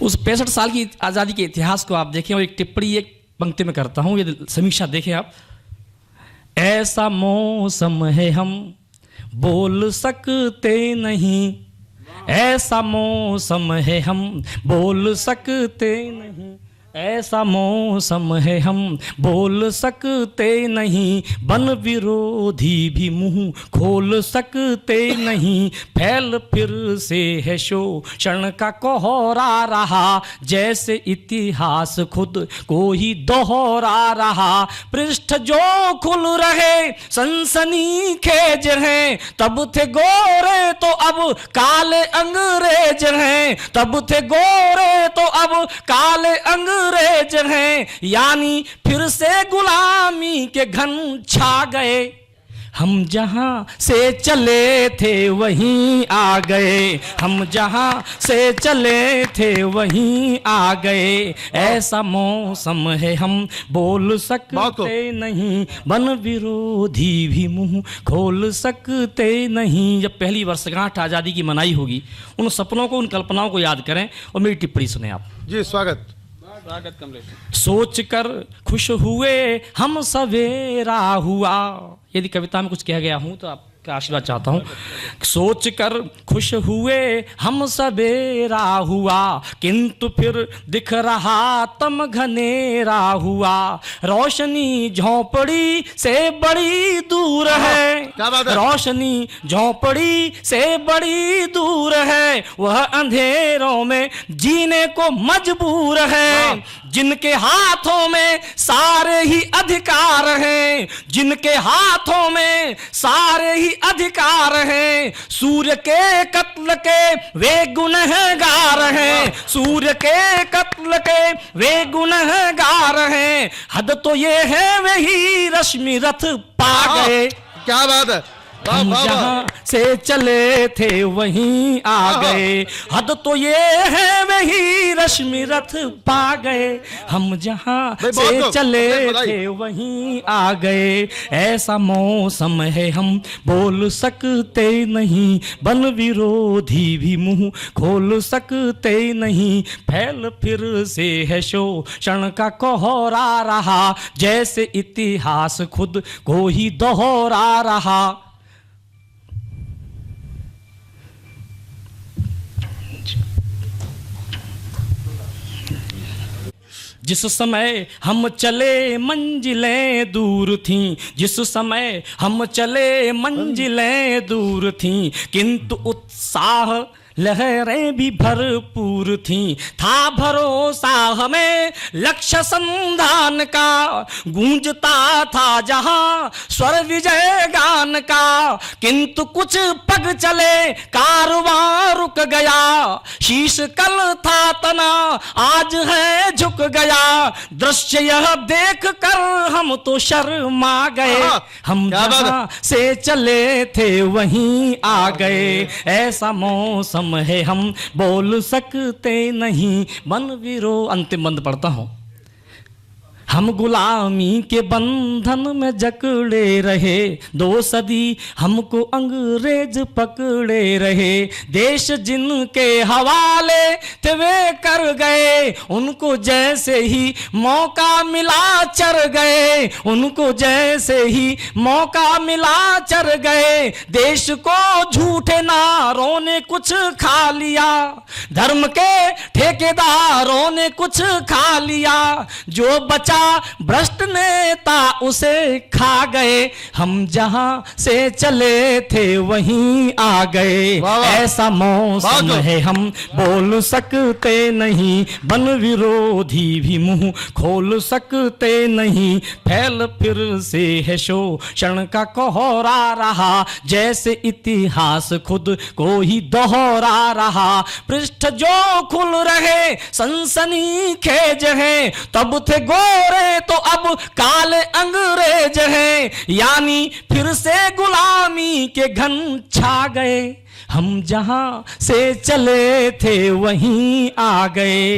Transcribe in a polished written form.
उस 65 साल की आज़ादी के इतिहास को आप देखें और एक टिप्पणी एक पंक्ति में करता हूँ, ये समीक्षा देखें आप। ऐसा मौसम है हम बोल सकते नहीं, ऐसा मौसम है हम बोल सकते नहीं, ऐसा मौसम है हम बोल सकते नहीं, वन विरोधी भी मुंह खोल सकते नहीं, फैल फिर से है शोषण का कोहरा रहा, जैसे इतिहास खुद को ही दोहरा रहा, पृष्ठ जो खुल रहे सनसनी खेज हैं, तब थे गोरे तो अब काले अंग्रेज हैं, तब थे गोरे तो अब काले अंग्रेज हैं, यानी फिर से गुलामी के घन छा गए, हम जहां से चले थे वहीं आ गए, हम जहां से चले थे वहीं आ गए, ऐसा मौसम है हम बोल सकते नहीं, वन विरोधी भी मुंह खोल सकते नहीं। जब पहली वर्षगांठ आज़ादी की मनाई होगी, उन सपनों को, उन कल्पनाओं को याद करें और मेरी टिप्पणी सुने आप। जी स्वागत कमलेश। सोच कर खुश हुए हम सवेरा हुआ, यदि कविता में कुछ कह गया हूं तो आपका आशीर्वाद चाहता हूं। सोच कर खुश हुए हम सवेरा हुआ, किंतु फिर दिख रहा तम घनेरा हुआ, रोशनी झोंपड़ी से बड़ी दूर है, रोशनी झोंपड़ी से बड़ी दूर है, वह अंधेरों में जीने को मजबूर है, जिनके हाथों में सारे ही अधिकार हैं, जिनके हाथों में सारे ही अधिकार हैं, सूर्य के कत्ल के वे गुनहगार हैं, सूर्य के कत्ल के वे गुनहगार हैं, हद तो ये है वही रश्मि रथ पा गए। क्या बात है, हम जहां से चले थे वहीं आ गए, हद तो ये है वही रश्मि रथ पा गए, हम जहां से चले थे वहीं आ गए, ऐसा मौसम है हम बोल सकते नहीं, वन विरोधी भी मुंह खोल सकते नहीं, फैल फिर से है शोषण का कोहरा रहा, जैसे इतिहास खुद को ही दोहरा रहा। जिस समय हम चले मंजिलें दूर थीं, जिस समय हम चले मंजिलें दूर थीं, किंतु उत्साह लहरें भी भरपूर थीं, था भरोसा हमें लक्ष्य संधान का, गूंजता था जहां स्वर विजय गान का, किंतु कुछ पग चले कारवां रुक गया, शीश कल था तना आज है झुक गया, दृश्य यह देख कर हम तो शर्मा गए, हम जहां से चले थे वहीं आ गए, ऐसा मौसम है हम बोल सकते नहीं, वन विरोध। अंतिम बंद पढ़ता हूं। हम गुलामी के बंधन में जकड़े रहे, 2 सदी हमको अंग्रेज पकड़े रहे, देश जिनके हवाले थे वे कर गए, उनको जैसे ही मौका मिला चर गए, उनको जैसे ही मौका मिला चर गए, देश को झूठे नारों ने कुछ खा लिया, धर्म के ठेकेदारों ने कुछ खा लिया, जो बचा भ्रष्ट नेता उसे खा गए, हम जहां से चले थे वहीं आ गए, ऐसा मौसम है हम बोल सकते नहीं, वन विरोधी भी मुंह खोल सकते नहीं, फैल फिर से है शोषण का कोहरा रहा, जैसे इतिहास खुद को ही दोहरा रहा, पृष्ठ जो खुल रहे सनसनी खेज हैं, तब थे गोरे तो अब काले अंग्रेज हैं, यानी फिर से गुलामी के घन छा गए, हम जहां से चले थे वहीं आ गए।